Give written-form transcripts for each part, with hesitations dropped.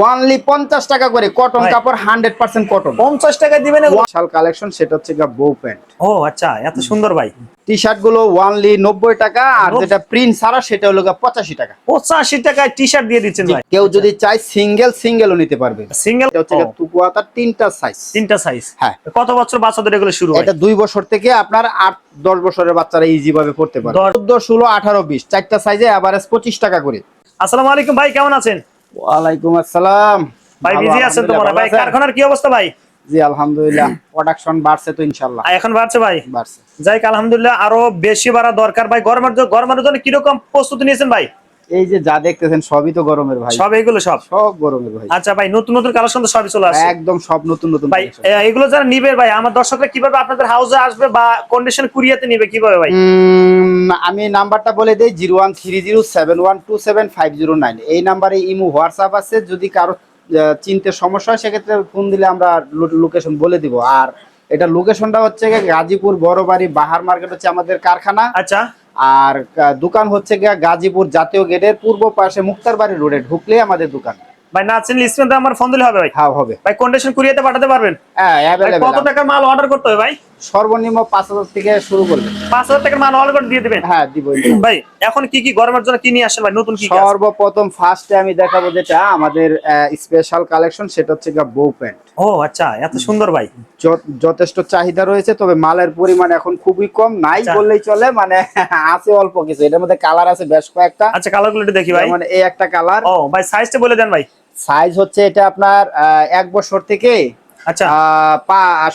Only 50 টাকা করে cotton কাপড় 100% কটন 50 টাকা দিবেন শাল কালেকশন সেটা হচ্ছে বউ প্যান্ট। ও আচ্ছা এত সুন্দর ভাই। টি শার্ট গুলো ওয়ানলি 90 টাকা আর যেটা প্রিন্ট ছাড়া সেটা হলো 85 টাকা। 85 টাকায় টি শার্ট দিয়ে দিচ্ছেন ভাই। কেউ যদি চায় সিঙ্গেলও নিতে পারবে। সিঙ্গেল এটা হচ্ছে তুকুয়াতা তিনটা সাইজ। হ্যাঁ কত বছর বাচ্চাদের এগুলো শুরু হয়? এটা 2 বছর থেকে আপনার 8-10 বছরের বাচ্চারা ইজি ভাবে পড়তে পারে। 14 16 18 20 চারটা সাইজে এভারেজ 25 টাকা করে। আসসালামু আলাইকুম ভাই, কেমন আছেন? ওয়ালাইকুম আসসালাম ভাই। বিজি আছেন তো মনে ভাই? কারখানার কি অবস্থা ভাই? জি আলহামদুলিল্লাহ প্রোডাকশন বাড়ছে তো ইনশাআল্লাহ। এখন বাড়ছে ভাই? বাড়ছে। যাই আলহামদুলিল্লাহ, আরো বেশি বাড়া দরকার ভাই। গরমের জন্য কি রকম প্রস্তুতি নিয়েছেন ভাই? এই যে যা দেখতেছেন সবই তো গরমের ভাই। সব এগুলো সব গরমের ভাই। আচ্ছা ভাই, নতুন কালেকশন তো সবই চলে আসছে একদম সব নতুন ভাই। এগুলো যারা নিবে ভাই, আমার দর্শকরা কিভাবে আপনাদের হাউসে আসবে বা কন্ডিশন কুরিয়াতে নিবে কিভাবে ভাই? আমি নাম্বারটা বলে দেই 01307127509। এই নাম্বারে ইমো হোয়াটসঅ্যাপ আছে। যদি কারো চিনতে সমস্যা হয় সেক্ষেত্রে ফোন দিলে আমরা লোকেশন বলে দিব। আর এটা লোকেশনটা হচ্ছে গাজীপুর বড়বাড়ি বাহার মার্কেট হচ্ছে আমাদের কারখানা। আচ্ছা। আর দোকান হচ্ছে গাজীপুর জাতীয় গেটের পূর্ব পাশে মুক্তারবাড়ি রোডে ঢুকলে আমাদের দোকান ভাই। না চিনলে স্ক্রিনে আমার ফোন দিলে হবে ভাই? হ্যাঁ হবে ভাই। কন্ডিশন কুরিয়াতে পাঠাতে পারবেন? হ্যাঁ अवेलेबल। কত টাকার মাল অর্ডার করতে হবে ভাই? সর্বনিম্ন 5000 থেকে শুরু করবেন। 5000 টাকার মাল অর্ডার করে দিয়ে দিবেন? হ্যাঁ দিব ভাই। এখন কি গরমের জন্য কি নিয়ে আসেন ভাই? নতুন কি? সর্বপ্রথম ফার্স্টে আমি দেখাবো যেটা আমাদের স্পেশাল কালেকশন সেটা হচ্ছে বউ প্যান্ট। ও আচ্ছা এত সুন্দর ভাই। যথেষ্ট চাহিদা রয়েছে, তবে মালের পরিমাণ এখন খুবই কম, নাই বললেই চলে। মানে আছে অল্প কিছু। এটার মধ্যে কালার আছে বেশ কয়েকটা। আচ্ছা কালারগুলো একটু দেখি ভাই। মানে এই একটা কালার। ও ভাই সাইজটা বলে দেন ভাই। সাইজ হচ্ছে এটা আপনার 1 বছর থেকে আচ্ছা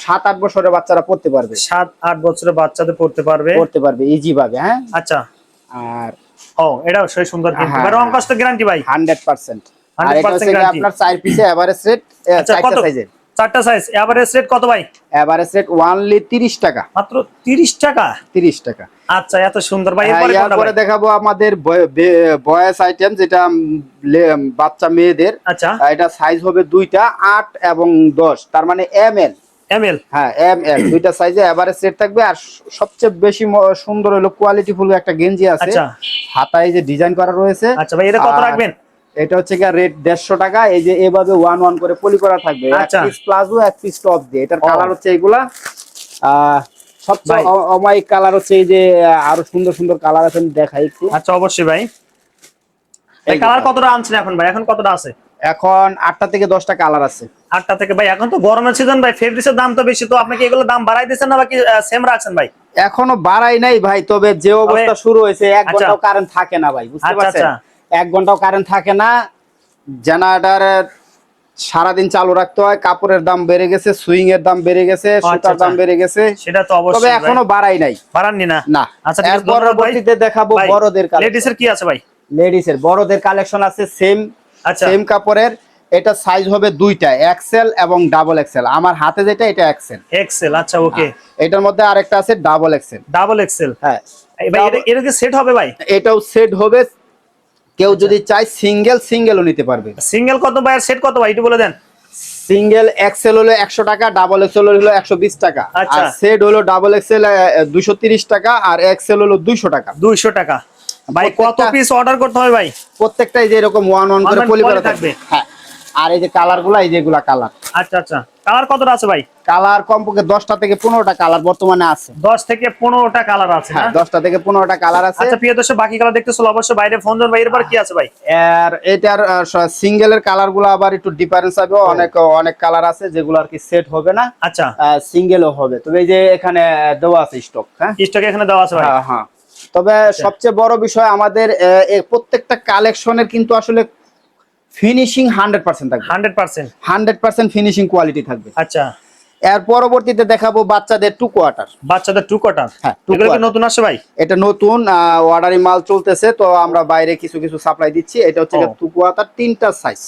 7-8 বছরের বাচ্চারা পড়তে পারবে। 7-8 বছরের বাচ্চাদের পড়তে পারবে ইজি ভাবে। হ্যাঁ আচ্ছা। আর এটাও সেই সুন্দর কিন্তু ভাই। রং কষ্ট গ্যারান্টি ভাই 100%। আর এটা হচ্ছে আপনার 4 পিসে এভারেজ রেট 4টা সাইজের। 4টা সাইজ এভারেজ রেট কত ভাই? এভারেজ রেট ওনলি 30 টাকা। মাত্র 30 টাকা? 30 টাকা। আচ্ছা এত সুন্দর ভাই। এরপরে দেখাবো আমাদের বয়েস আইটেম যেটা বাচ্চা মেয়েদের। আচ্ছা। এটা সাইজ হবে দুইটা 8 এবং 10, তার মানে এমএল। হ্যাঁ এমএল দুইটা সাইজে এভারেজ রেট থাকবে। আর সবচেয়ে বেশি সুন্দর হলো কোয়ালিটি ফুল একটা গেঞ্জি আছে। আচ্ছা। হাতায় যে ডিজাইন করা রয়েছে। আচ্ছা ভাই, এটা কত রাখবেন? এটা হচ্ছে রেট 150 টাকা। এই যে এভাবে 1 করে পলি করা থাকবে। এক পিস প্লাজো এক পিস টপ দিয়ে। এটার কালার হচ্ছে এগুলা। সবচেয়ে অমায়িক কালার হচ্ছে এই যে আরো সুন্দর সুন্দর কালার আছে, আমি দেখাই একটু। আচ্ছা অবশ্যই ভাই। এই কালার কতটা আনছেন এখন ভাই? এখন কতটা আছে? এখন 8টা থেকে 10টা কালার আছে। 8টা থেকে ভাই। এখন তো গরমের সিজন ভাই, ফেব্রিক্সের দাম তো বেশি, তো আপনি কি এগুলো দাম বাড়াই দিয়েছেন না বাকি সেম রাখছেন ভাই? এখনো বাড়াই নাই ভাই, তবে যে অবস্থা শুরু হয়েছে 1 ঘন্টাও কারেন্ট থাকে না ভাই, বুঝতে পারছেন? 1 ঘন্টাও কারেন্ট থাকে না। জেনারেটর সারাদিন চালু রাখতে হয়। কাপড়ের দাম বেড়ে গেছে, সুইং এর দাম বেড়ে গেছে, সুতার দাম বেড়ে গেছে। সেটা তো অবশ্যই, তবে এখনো বাড়াই নাই। বাড়াননি না? না। আচ্ছা এর পরবর্তীতে দেখাবো বড়দের কালেকশন। লেডিসের কি আছে ভাই? লেডিসের বড়দের কালেকশন আছে সেম। আচ্ছা। সেম কাপড়ের। এটা সাইজ হবে দুইটা, এক্সেল এবং ডাবল এক্সেল। আমার হাতে যেটা এটা এক্সেল। আচ্ছা ওকে। এটার মধ্যে আরেকটা আছে ডাবল এক্সেল। হ্যাঁ ভাই, এটা কি সেট হবে ভাই? এটাও সেট হবে। কেউ যদি চায় সিঙ্গেলও নিতে পারবে। সিঙ্গেল কত ভাই আর সেট কত ভাই একটু বলে দেন। সিঙ্গেল এক্সেল হলো 100 টাকা, ডাবল এক্সেল হলো 120 টাকা। আর সেট হলো ডাবল এক্সেল 230 টাকা আর এক্সেল হলো 200 টাকা। 200 টাকা ভাই। কত পিস অর্ডার করতে হবে ভাই? প্রত্যেকটাই যে এরকম 1 করে পলি করা থাকবে। হ্যাঁ। আর এই যে কালারগুলো, এই যেগুলা কালার। আচ্ছা আচ্ছা। কালার কতটা আছে ভাই? কালার কমপক্ষে 10টা থেকে 15টা কালার বর্তমানে আছে। 10 থেকে 15টা কালার আছে? হ্যাঁ 10টা থেকে 15টা কালার আছে। আচ্ছা প্রিয় দর্শক, বাকি কালার দেখতে চলো অবশ্যই বাইরে ফোন দেন ভাই। এরপর কি আছে ভাই? আর এটার সিঙ্গেলের কালারগুলো আবার একটু ডিফারেন্স হবে। অনেক কালার আছে যেগুলো আর কি সেট হবে না। আচ্ছা। সিঙ্গেলও হবে। তবে এই যে এখানে দেওয়া আছে স্টক। হ্যাঁ স্টক এখানে দেওয়া আছে ভাই। হ্যাঁ। তবে সবচেয়ে বড় বিষয় আমাদের প্রত্যেকটা কালেকশনের কিন্তু আসলে ফিনিশিং 100% থাকবে। 100% ফিনিশিং কোয়ালিটি থাকবে। আচ্ছা। এর পরবর্তীতে দেখাবো বাচ্চাদের 2 কোয়ার্টার। হ্যাঁ এগুলো কি নতুন আসে ভাই? এটা নতুন অর্ডারি মাল চলতেছে, তো আমরা বাইরে কিছু সাপ্লাই দিচ্ছি। এটা হচ্ছে 2 কোয়ার্টার 3টা সাইজ।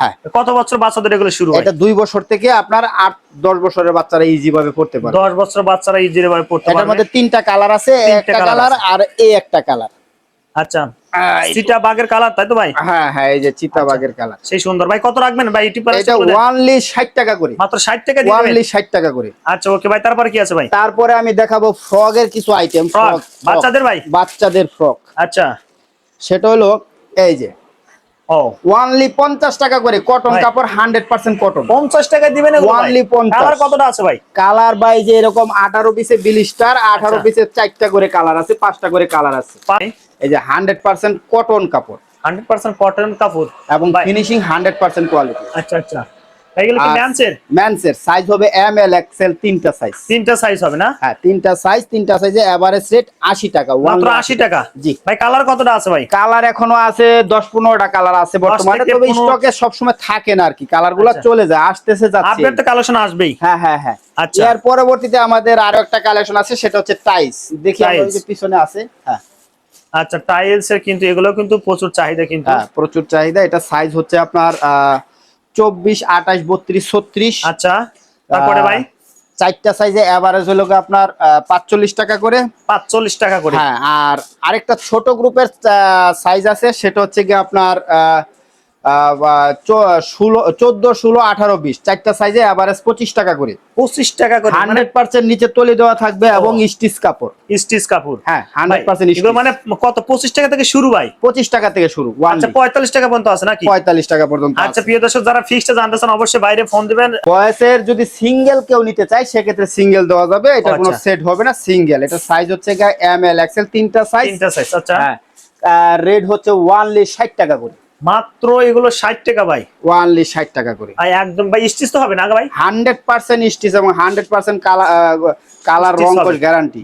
হ্যাঁ। কত বছর বাচ্চাদের এগুলো শুরু হয়? এটা 2 বছর থেকে আপনার 8-10 বছরের বাচ্চারা ইজি ভাবে পড়তে পারে। 10 বছর বাচ্চারা ইজি ভাবে পড়তে পারে। এটার মধ্যে 3টা কালার আছে, একটা কালার আর এই একটা কালার। আচ্ছা। চিতাবাগের কালার তাই তো ভাই? হ্যাঁ এই যে চিতাবাগের কালার। সেই সুন্দর ভাই। কত রাখবেন ভাই? এটা ওনলি 60 টাকা করে। মাত্র 60 টাকা দিবেন? ওনলি 60 টাকা করে। আচ্ছা ওকে ভাই। তারপর কি আছে ভাই? তারপরে আমি দেখাবো ফ্রকের কিছু আইটেম। বাচ্চাদের ভাই? বাচ্চাদের ফ্রক। আচ্ছা। সেটা হলো এই যে ও ওনলি 50 টাকা করে কটন কাপড় 100% কটন 50 টাকা দিবেন এগুলো ভাই ওনলি 50 কালার কতটা আছে ভাই কালার ভাই যে এরকম 18 পিসে ব্লিস্টার 18 পিসে 4টা করে কালার আছে 5টা করে কালার আছে এই যে 100% কটন কাপড় 100% কটন কাপড় এবং ফিনিশিং 100% কোয়ালিটি আচ্ছা আচ্ছা এগুলো কি মেন্সের সাইজ হবে এম এল এক্সেল তিনটা সাইজ হবে না হ্যাঁ তিনটা সাইজে এভারেজ রেট 80 টাকা মাত্র 80 টাকা জি ভাই কালার কতটা আছে ভাই কালার এখনো আছে 10-15টা কালার আছে বর্তমানে তবে স্টকে সব সময় থাকে না আর কি কালারগুলো চলে যায় আসতেছে যাচ্ছে আপডেট তো কালেকশন আসবেই হ্যাঁ আচ্ছা এর পরবর্তীতে আমাদের আরো একটা কালেকশন আছে সেটা হচ্ছে টাইলস দেখি আমরা ওই যে পিছনে আছে হ্যাঁ আচ্ছা টাইলস এর কিন্তু এগুলো কিন্তু প্রচুর চাহিদা কিন্তু হ্যাঁ প্রচুর চাহিদা এটা সাইজ হচ্ছে আপনার 24 28 32 36 আচ্ছা তারপরে ভাই 4টা সাইজে এভারেজ হলো আপনার 45 টাকা করে 45 টাকা করে হ্যাঁ আর আরেকটা ছোট গ্রুপের সাইজ আছে সেটা হচ্ছে কি আপনার 14 16 18 20 চারটা সাইজে এভারেজ 25 টাকা করে 25 টাকা করে 100% নিচে তলি দেওয়া থাকবে এবং স্টিচ কাপড় হ্যাঁ 100% এগুলো মানে কত 25 টাকা থেকে শুরু ভাই 25 টাকা থেকে শুরু আচ্ছা 45 টাকা পর্যন্ত আছে নাকি 45 টাকা পর্যন্ত আচ্ছা প্রিয় দর্শক যারা ফিক্সড জানতে চান অবশ্যই বাইরে ফোন দিবেন বয়সের যদি সিঙ্গেল কেউ নিতে চায় সেক্ষেত্রে সিঙ্গেল দেওয়া যাবে এটা কোনো সেট হবে না সিঙ্গেল এটা সাইজ হচ্ছে এম এল এক্সেল তিনটা সাইজ আচ্ছা হ্যাঁ রেট হচ্ছে ওনলি 60 টাকা করে মাত্র এগুলো 60 টাকা ভাই ওনলি 60 টাকা করে ভাই একদম ভাই স্টিচ তো হবে না ভাই 100% স্টিচ এবং 100% কালার রং কোশ গ্যারান্টি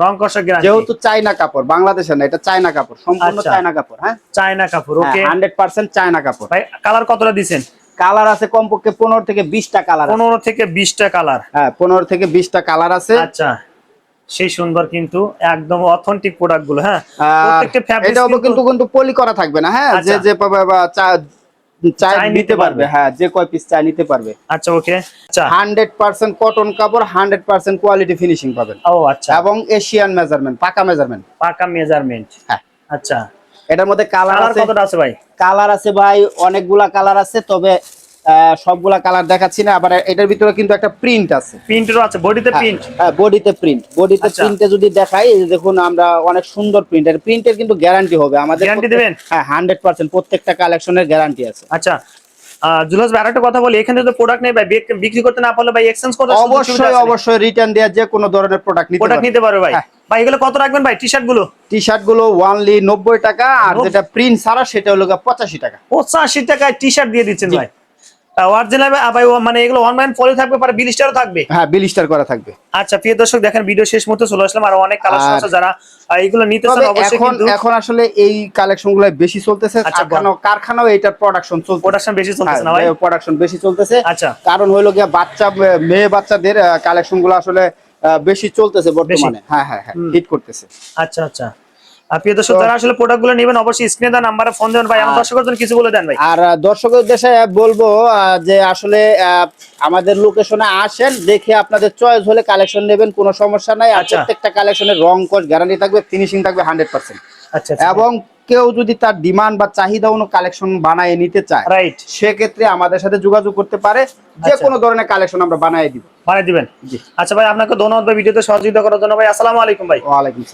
যেহেতু চায়না কাপড় বাংলাদেশে না এটা চায়না কাপড় সম্পূর্ণ চায়না কাপড় হ্যাঁ চায়না কাপড় ওকে 100% চায়না কাপড় ভাই কালার কতটা দিবেন কালার আছে কমপক্ষে 15 থেকে 20টা কালার 15 থেকে 20টা কালার হ্যাঁ 15 থেকে 20টা কালার আছে আচ্ছা সেই সুন্দর কিন্তু একদম অথেন্টিক প্রোডাক্ট গুলো হ্যাঁ প্রত্যেকটা ফ্যাব্রিক এটাও কিন্তু পলি করা থাকবে না হ্যাঁ যে চাই নিতে পারবে হ্যাঁ যে কয় পিস চাই নিতে পারবে আচ্ছা ওকে আচ্ছা 100% কটন কাপড় 100% কোয়ালিটি ফিনিশিং পাবেন ও আচ্ছা এবং এশিয়ান মেজারমেন্ট পাকা মেজারমেন্ট হ্যাঁ আচ্ছা এটার মধ্যে কালার কতটা আছে ভাই কালার আছে ভাই অনেকগুলা কালার আছে তবে সবগুলা কালার দেখাচ্ছি না আবার এটার ভিতরে কিন্তু একটা প্রিন্ট আছে প্রিন্টেরও আছে বডিতে প্রিন্ট হ্যাঁ বডিতে প্রিন্টে যদি দেখাই দেখুন আমরা অনেক সুন্দর প্রিন্টের কিন্তু গ্যারান্টি হবে আমাদের গ্যারান্টি দিবেন হ্যাঁ 100% প্রত্যেকটা কালেকশনের গ্যারান্টি আছে আচ্ছা জুলহাস ভাই আরেকটা কথা বলি এখানে তো প্রোডাক্ট নেই ভাই বিক্রি করতে না পারলে ভাই এক্সচেঞ্জ করতে অবশ্যই রিটার্ন দেয়া যে কোনো ধরনের প্রোডাক্ট নিতে পারবে ভাই ভাই এগুলো কত রাখবেন ভাই টি-শার্ট গুলো ওনলি 90 টাকা আর যেটা প্রিন্ট ছাড়া সেটা হলো 85 টাকা 85 টাকায় টি-শার্ট দিয়ে দিচ্ছেন ভাই অরিজিনাল ভাই মানে এগুলো অনলাইন ফলো থাকবে পারে বিলিস্টারও থাকবে হ্যাঁ বিলিস্টার করা থাকবে আচ্ছা প্রিয় দর্শক দেখেন ভিডিও শেষ মুহূর্তে চলে আসলাম আর অনেক কালেকশন আছে যারা এগুলো নিতে চান অবশ্যই কিন্তু এখন আসলে এই কালেকশনগুলো বেশি চলতেছে কারখানাও এটার প্রোডাকশন বেশি চলতেছে না ভাই প্রোডাকশন বেশি চলতেছে আচ্ছা কারণ হলো গিয়ে মেয়ে বাচ্চাদের কালেকশনগুলো আসলে বেশি চলতেছে বর্তমানে হ্যাঁ হিট করতেছে আচ্ছা প্রিয় দর্শক যারা আসলে প্রোডাক্টগুলো নেবেন অবশ্যই স্ক্রিনে দেওয়া নম্বরে ফোন দেবেন ভাই আমার দর্শকদের জন্য কিছু বলে দেন ভাই আর দর্শকদের উদ্দেশ্যে বলবো যে আসলে আমাদের লোকেশনে আসেন দেখে আপনাদের চয়েস হলে কালেকশন নেবেন কোনো সমস্যা নাই আর প্রত্যেকটা কালেকশনের রং কোশ গ্যারান্টি থাকবে ফিনিশিং থাকবে 100% আচ্ছা এবং কেউ যদি তার ডিমান্ড বা চাহিদা অনুযায়ী কালেকশন বানিয়ে নিতে চায় রাইট সেক্ষেত্রে আমাদের সাথে যোগাযোগ করতে পারে যে কোনো ধরনের কালেকশন আমরা বানিয়ে দিবেন আচ্ছা ভাই আপনাকে ধন্যবাদ ভিডিওতে সহযোগিতা করার জন্য ভাই আসসালামু আলাইকুম ভাই ওয়া আলাইকুম আসসালাম।